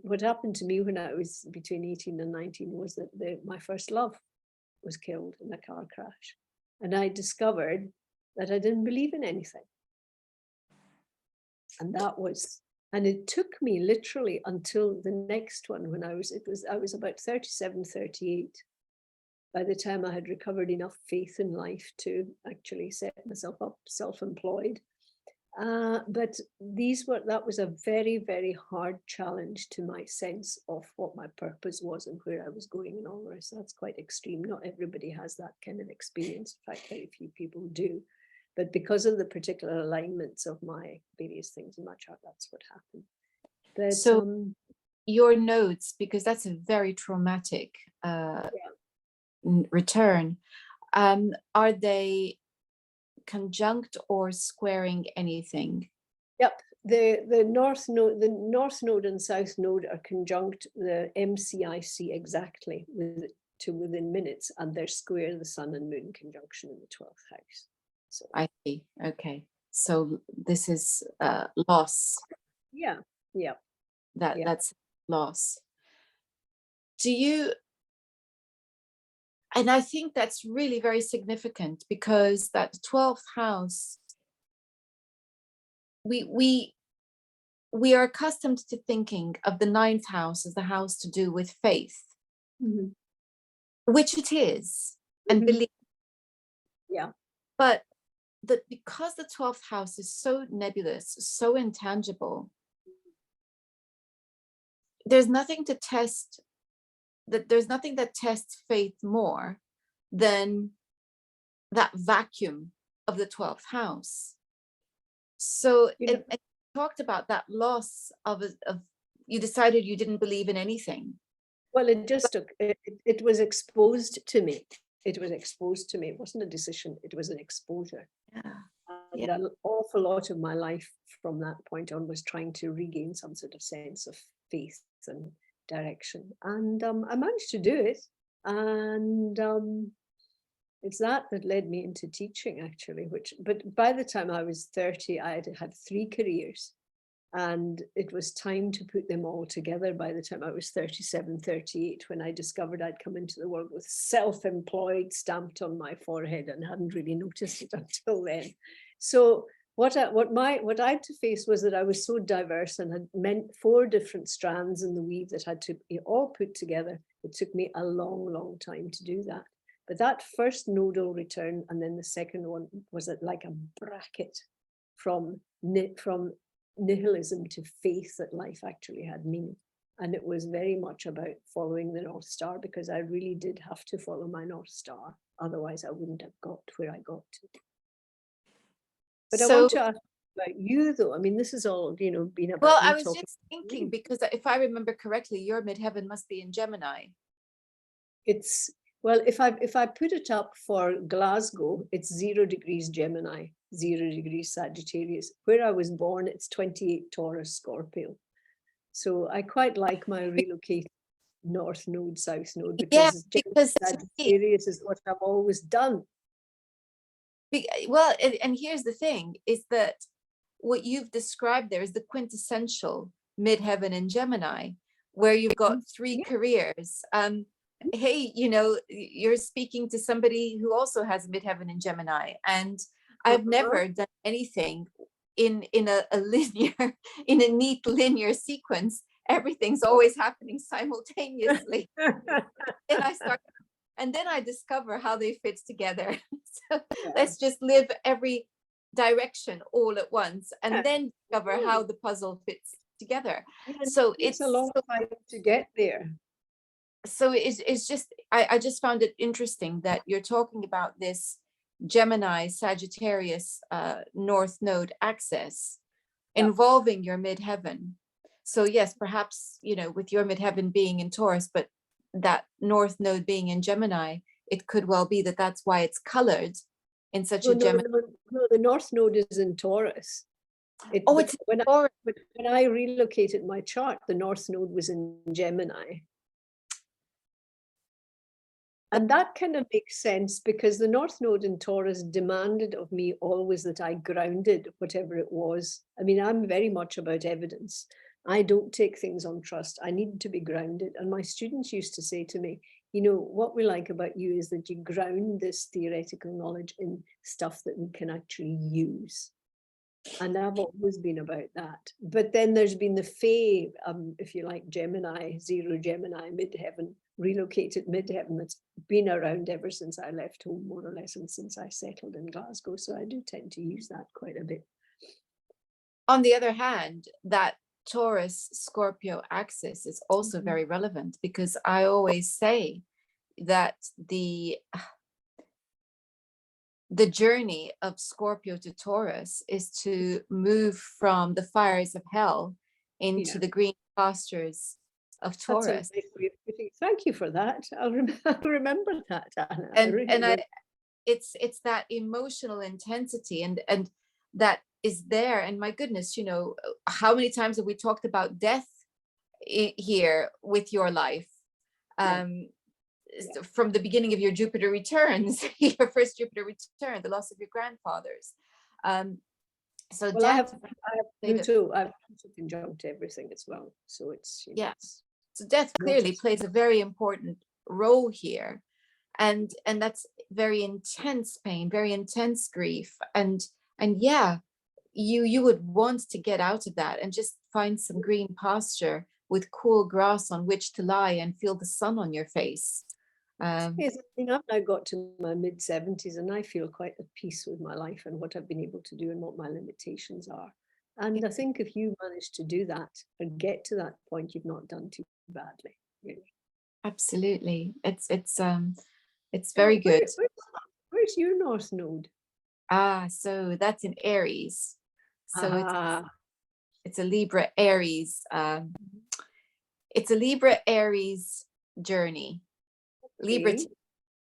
What happened to me when I was between 18 and 19 was that my first love was killed in a car crash. And I discovered that I didn't believe in anything. And it took me literally until the next one when I was about 37, 38. By the time I had recovered enough faith in life to actually set myself up self-employed. But that was a very, very hard challenge to my sense of what my purpose was and where I was going and all the rest. That's quite extreme. Not everybody has that kind of experience. In fact, very few people do. But because of the particular alignments of my various things in my chart, that's what happened. But, so your nodes, because that's a very traumatic return, are they conjunct or squaring anything? Yep, the North Node and South Node are conjunct the MCIC exactly to within minutes, and they're square the Sun and Moon conjunction in the 12th house. So I see. Okay, so this is loss. Yeah. That's loss. And I think that's really very significant, because that 12th house, we are accustomed to thinking of the 9th house as the house to do with faith, which it is, and belief. Yeah. But because the 12th house is so nebulous, so intangible, there's nothing to test. There's nothing that tests faith more than that vacuum of the 12th house. So it talked about that loss of you decided you didn't believe in anything. Well, it just took, it was exposed to me. It was exposed to me. It wasn't a decision, it was an exposure. And an awful lot of my life from that point on was trying to regain some sort of sense of faith and direction. And I managed to do it. And it's that led me into teaching, actually, but by the time I was 30, I had 3 careers. And it was time to put them all together by the time I was 37, 38, when I discovered I'd come into the world with self-employed stamped on my forehead and hadn't really noticed it until then. So what I had to face was that I was so diverse and had meant 4 different strands in the weave that had to be all put together. It took me a long, long time to do that. But that first nodal return, and then the second one, was like a bracket from nihilism to faith that life actually had meaning. And it was very much about following the North Star, because I really did have to follow my North Star. Otherwise, I wouldn't have got where I got to. But I want to ask about you, though. I mean, this is all, been about. Well, I was just thinking, because if I remember correctly, your midheaven must be in Gemini. Well, if I put it up for Glasgow, it's 0 degrees Gemini, 0 degrees Sagittarius. Where I was born, it's 28 Taurus Scorpio. So I quite like my relocated North Node, South Node, because Sagittarius is what I've always done. Well, and here's the thing, is that what you've described there is the quintessential midheaven in Gemini, where you've got 3 careers. Hey, you're speaking to somebody who also has midheaven in Gemini, and I've never done anything in a linear, in a neat linear sequence, everything's always happening simultaneously. Then I start, and then I discover how they fit together. So Yeah. let's just live every direction all at once, and Yeah. then discover how the puzzle fits together. Yeah, So it's a long time to get there. so it's just, I just found it interesting that you're talking about this Gemini Sagittarius North Node axis involving your midheaven. So yes, perhaps, with your midheaven being in Taurus, but that North Node being in Gemini, it could well be that that's why it's colored in such a Gemini. No, the North Node is in Taurus. It's when Taurus. when I relocated my chart, the North Node was in Gemini. And that kind of makes sense because the North Node in Taurus demanded of me always that I grounded whatever it was. I mean, I'm very much about evidence. I don't take things on trust. I need to be grounded. And my students used to say to me, what we like about you is that you ground this theoretical knowledge in stuff that we can actually use. And I've always been about that. But then there's been the Fae, if you like, Gemini, zero Gemini, midheaven, relocated midheaven that's been around ever since I left home, more or less, and since I settled in Glasgow. So I do tend to use that quite a bit. On the other hand, that Taurus Scorpio axis is also very relevant, because I always say that the journey of Scorpio to Taurus is to move from the fires of hell into the green pastures of Taurus. Thank you for that. I'll remember that, Anna. And it's that emotional intensity and that is there. And my goodness, how many times have we talked about death here with your life? From the beginning of your Jupiter returns, your first Jupiter return, the loss of your grandfathers. So well, death, I have Pluto. I've conjunct everything as well. So it's so death clearly plays a very important role here, and that's very intense pain, very intense grief, and you would want to get out of that and just find some green pasture with cool grass on which to lie and feel the sun on your face. Yes, I think I've now got to my mid-70s and I feel quite at peace with my life and what I've been able to do and what my limitations are. And I think if you manage to do that and get to that point, you've not done too badly, really. Absolutely. It's very good. Where's your North Node? So that's in Aries. So it's a Libra Aries. It's a Libra Aries journey. Libra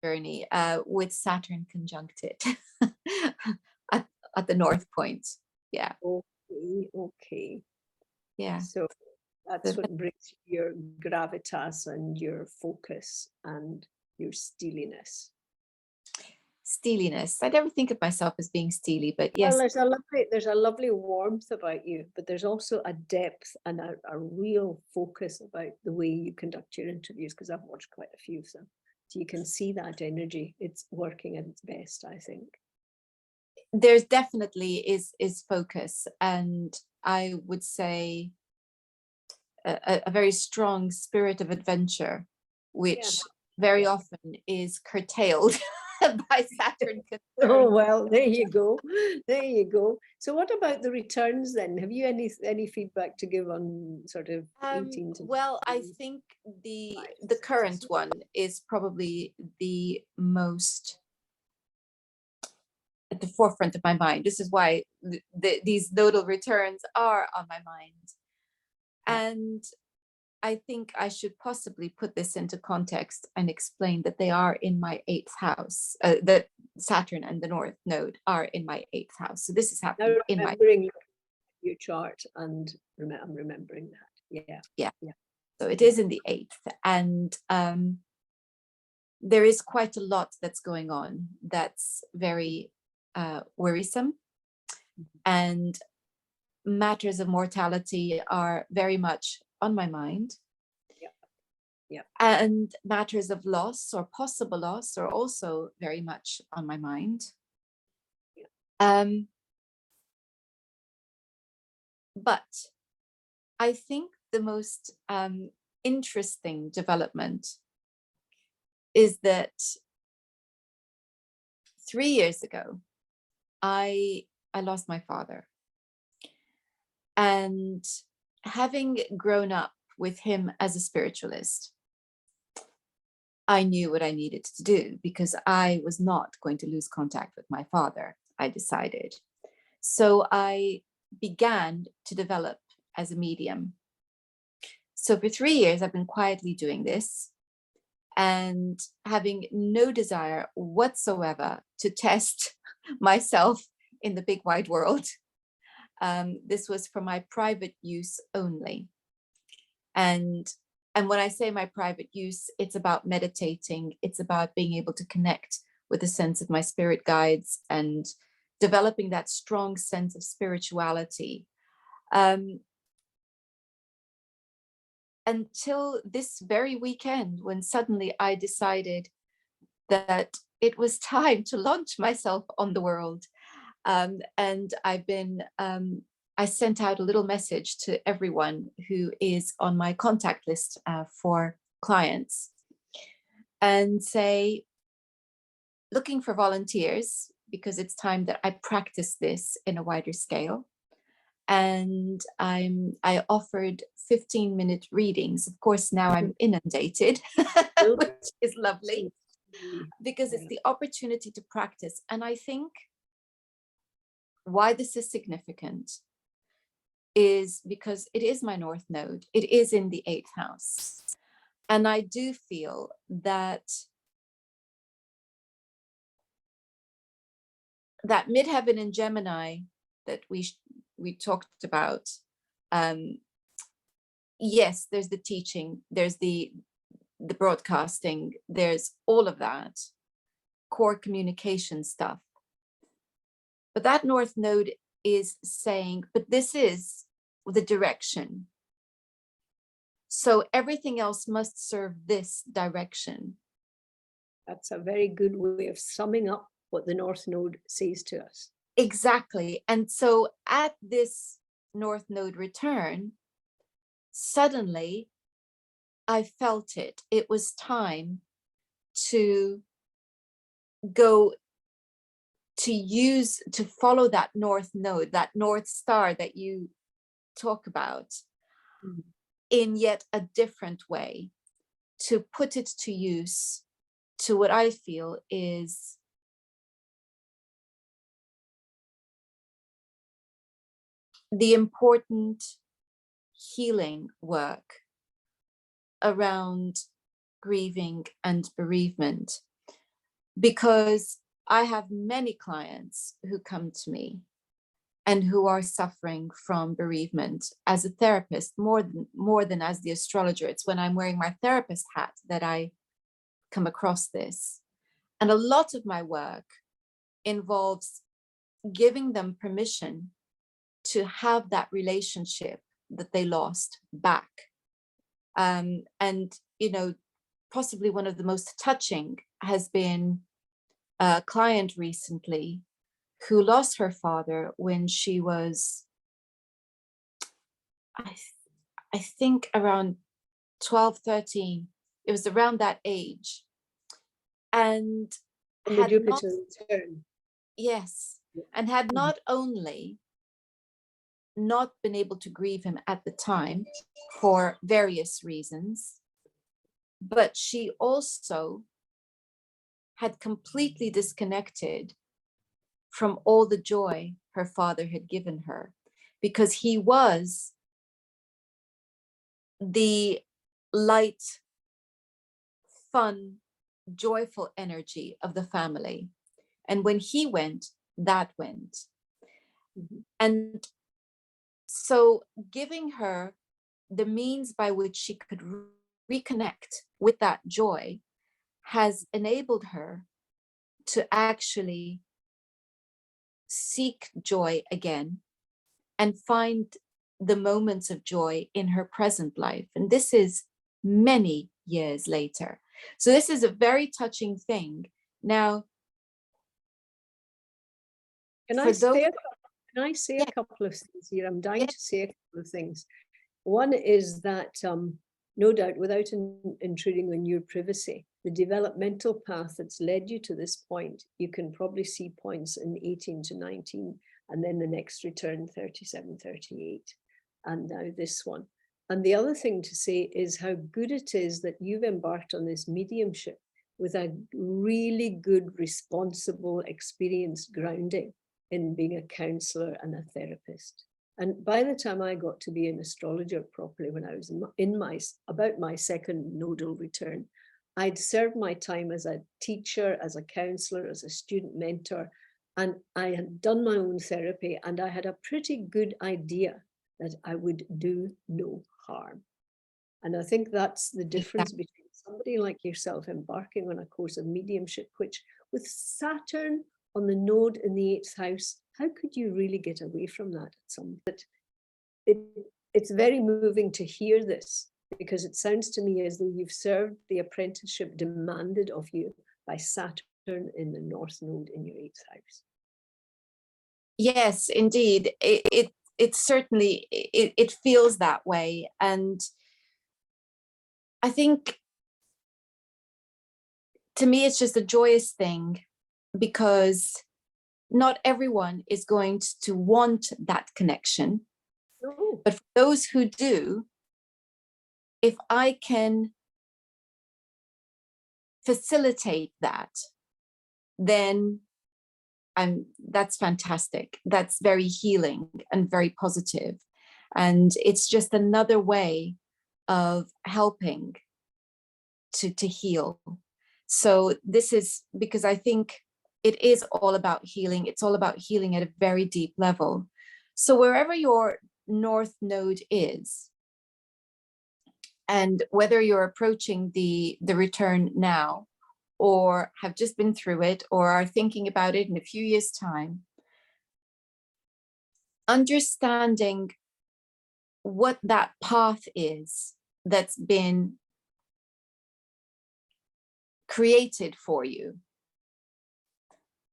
journey with Saturn conjuncted at the North Point. Yeah. Okay. Yeah. So that's what brings your gravitas and your focus and your steeliness. Steeliness. I never think of myself as being steely, but yes. Well, there's a lovely warmth about you, but there's also a depth and a real focus about the way you conduct your interviews, because I've watched quite a few of them. So you can see that energy. It's working at its best, I think. There's definitely is focus, and I would say a very strong spirit of adventure, which very often is curtailed by Saturn. Oh, well, there you go. There you go. So what about the returns then? Have you any feedback to give on sort of 18 to well, I think the current one is probably the most at the forefront of my mind. This is why these nodal returns are on my mind. And I think I should possibly put this into context and explain that they are in my 8th house. That Saturn and the North Node are in my 8th house. So this is happening in my your chart, and I'm remembering that. Yeah. So it is in the 8th, and there is quite a lot that's going on that's very worrisome, and matters of mortality are very much on my mind. And matters of loss or possible loss are also very much on my mind. But I think the most interesting development is that 3 years ago, I lost my father. And having grown up with him as a spiritualist, I knew what I needed to do because I was not going to lose contact with my father, I decided. So I began to develop as a medium. So for 3 years, I've been quietly doing this and having no desire whatsoever to test myself in the big wide world. This was for my private use only. And when I say my private use, it's about meditating. It's about being able to connect with a sense of my spirit guides and developing that strong sense of spirituality. Until this very weekend, when suddenly I decided that it was time to launch myself on the world. And I sent out a little message to everyone who is on my contact list for clients and say, looking for volunteers, because it's time that I practice this in a wider scale. And I offered 15-minute readings. Of course, now I'm inundated, which is lovely, because it's the opportunity to practice. And I think why this is significant is because it is my North Node. It is in the 8th house. And I do feel that midheaven in Gemini that we talked about, yes, there's the teaching, there's the broadcasting, there's all of that core communication stuff. But that North Node is saying, but this is the direction. So everything else must serve this direction. That's a very good way of summing up what the North Node says to us. Exactly. And so at this North Node return, suddenly I felt it. It was time to go to follow that North Node, that North Star that you talk about, in yet a different way, to put it to use to what I feel is the important healing work around grieving and bereavement. Because I have many clients who come to me and who are suffering from bereavement. As a therapist, more than as the astrologer, it's when I'm wearing my therapist hat that I come across this. And a lot of my work involves giving them permission to have that relationship that they lost back. And, you know, possibly one of the most touching has been a client recently who lost her father when she was, I think around 12, 13. It was around that age. And the Jupiter return. Yes. And had not only not been able to grieve him at the time for various reasons, but she also had completely disconnected from all the joy her father had given her, because he was the light, fun, joyful energy of the family. And when he went, that went. And so giving her the means by which she could reconnect with that joy has enabled her to actually seek joy again and find the moments of joy in her present life. And this is many years later. So this is a very touching thing. Now, can I say a couple of things here? I'm dying to say a couple of things. One is that, no doubt, without intruding on your privacy, the developmental path that's led you to this point, you can probably see points in 18 to 19, and then the next return, 37, 38, and now this one. And the other thing to say is how good it is that you've embarked on this mediumship with a really good, responsible, experienced grounding in being a counselor and a therapist. And by the time I got to be an astrologer properly, when I was about my second nodal return, I'd served my time as a teacher, as a counselor, as a student mentor, and I had done my own therapy, and I had a pretty good idea that I would do no harm. And I think that's the difference between somebody like yourself embarking on a course of mediumship, which with Saturn on the node in the 8th house, how could you really get away from that at some point? It's very moving to hear this, because it sounds to me as though you've served the apprenticeship demanded of you by Saturn in the North Node in your 8th house. Yes, indeed. It certainly, it feels that way. And I think, to me, it's just a joyous thing, because not everyone is going to want that connection. No. But for those who do, if I can facilitate that, then that's fantastic. That's very healing and very positive. And it's just another way of helping to heal. So this is because I think it is all about healing. It's all about healing at a very deep level. So wherever your North Node is, and whether you're approaching the return now, or have just been through it, or are thinking about it in a few years' time, understanding what that path is that's been created for you,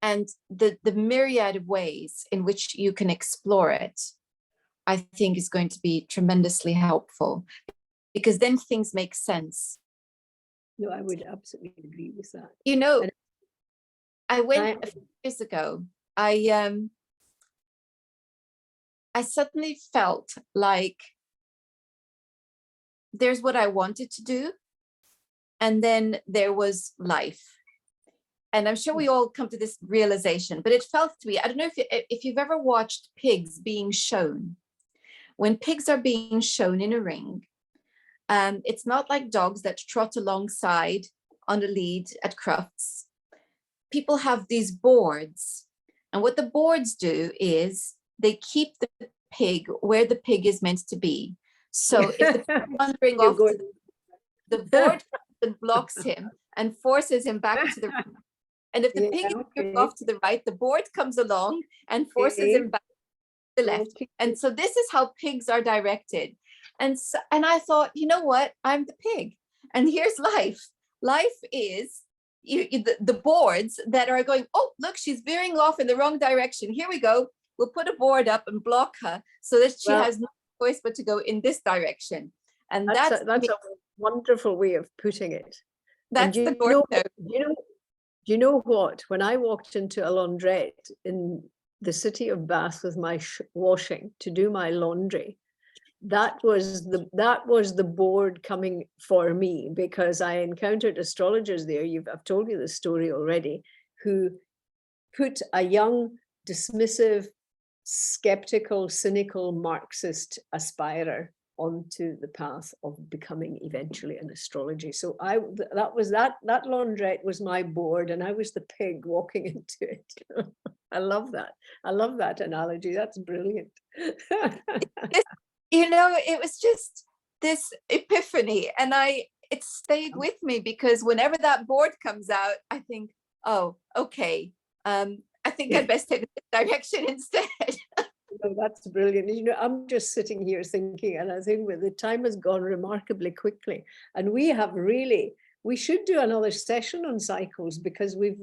and the myriad of ways in which you can explore it, I think is going to be tremendously helpful, because then things make sense. No, I would absolutely agree with that. You know, I went a few years ago, I suddenly felt like there's what I wanted to do, and then there was life. And I'm sure we all come to this realization, but it felt to me, I don't know if you've ever watched pigs being shown. When pigs are being shown in a ring, it's not like dogs that trot alongside on a lead at crufts. People have these boards, and what the boards do is they keep the pig where the pig is meant to be. So if the pig is wandering off, the board blocks him and forces him back to the ring. And if the pig is moving off to the right, the board comes along and forces him back to the left. And so this is how pigs are directed. And I thought, you know what? I'm the pig. And here's life. Life is the boards that are going, oh, look, she's veering off in the wrong direction. Here we go. We'll put a board up and block her so that she has no choice but to go in this direction. And that's a wonderful way of putting it. That's the North Node. Do you know what? When I walked into a laundrette in the city of Bath with my washing to do my laundry, that was the board coming for me, because I encountered astrologers there. I've told you the story already, who put a young, dismissive, skeptical, cynical Marxist aspirer onto the path of becoming eventually an astrology. So that laundrette was my board, and I was the pig walking into it. I love that. I love that analogy. That's brilliant. You know, it was just this epiphany, and it stayed with me, because whenever that board comes out, I think, oh, okay, I think I'd best take this direction instead. No, that's brilliant. You know, I'm just sitting here thinking, and I think the time has gone remarkably quickly. And we should do another session on cycles, because we've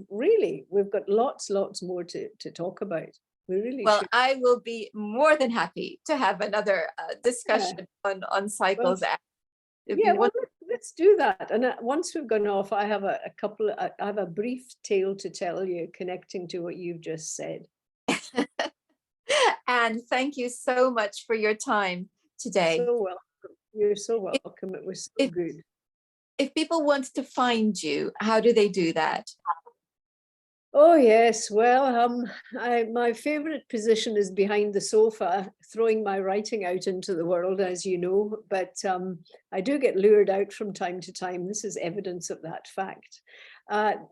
got lots more to talk about. We really Well, should. I will be more than happy to have another discussion on Well, cycles. It'd be yeah, well, wonderful. let's do that. And once we've gone off, I have a couple, I have a brief tale to tell you connecting to what you've just said. And thank you so much for your time today. So welcome. You're so welcome. It was so If, good. if people want to find you, how do they do that? Oh yes, well, my favorite position is behind the sofa, throwing my writing out into the world, as you know. But I do get lured out from time to time. This is evidence of that fact.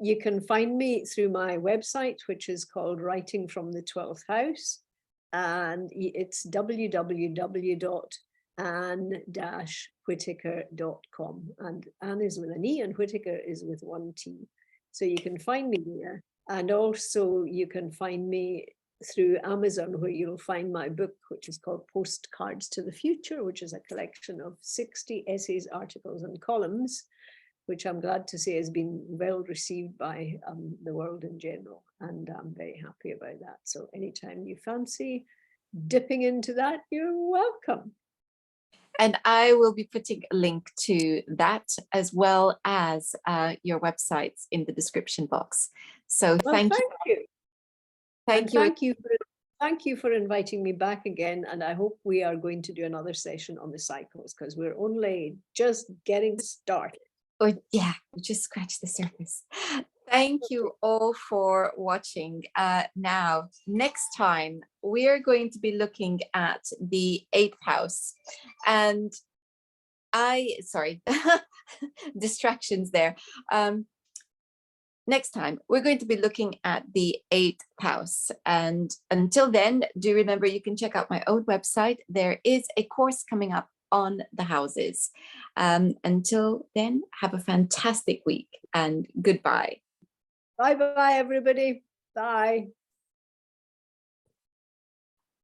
You can find me through my website, which is called Writing from the 12th House, and it's www.anne-whitaker.com. And Anne is with an E, and Whitaker is with one T. So you can find me there. And also you can find me through Amazon, where you'll find my book, which is called Postcards to the Future, which is a collection of 60 essays, articles, and columns, which I'm glad to say has been well received by the world in general. And I'm very happy about that. So anytime you fancy dipping into that, you're welcome. And I will be putting a link to that as well as your websites in the description box. So Well, thank you. Thank you. Thank you for inviting me back again. And I hope we are going to do another session on the cycles, because we're only just getting started. Or yeah, we just scratched the surface. Thank you all for watching. Now, next time, we're going to be looking at the 8th house. And sorry, distractions there. Next time, we're going to be looking at the 8th house. And until then, do remember you can check out my own website. There is a course coming up on the houses. Until then, have a fantastic week and goodbye. Bye-bye, everybody. Bye.